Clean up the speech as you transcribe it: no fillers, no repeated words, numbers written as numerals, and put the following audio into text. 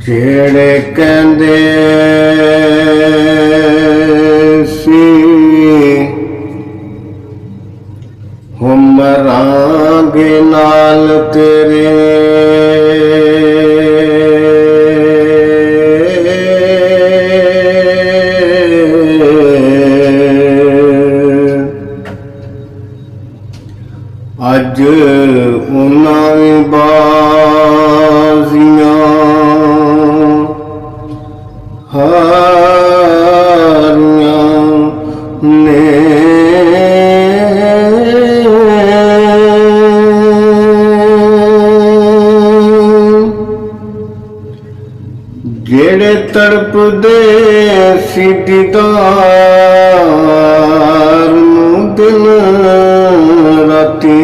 ਜਿਹੜੇ ਕਹਿੰਦੇ ਸੀ ਮਰਾਂਗੇ ਨਾਲ ਤੇਰੇ, ਅੱਜ ਉਹਨਾਂ ਵੀ ਬਾਜ਼ੀਆਂ ਹਾਰੀਆਂ ਨੇ। ਜਿਹੜੇ ਤੜਪਦੇ ਸੀ ਦੀਦਾਰ ਨੂੰ ਦਿਨ ਰਾਤੀ,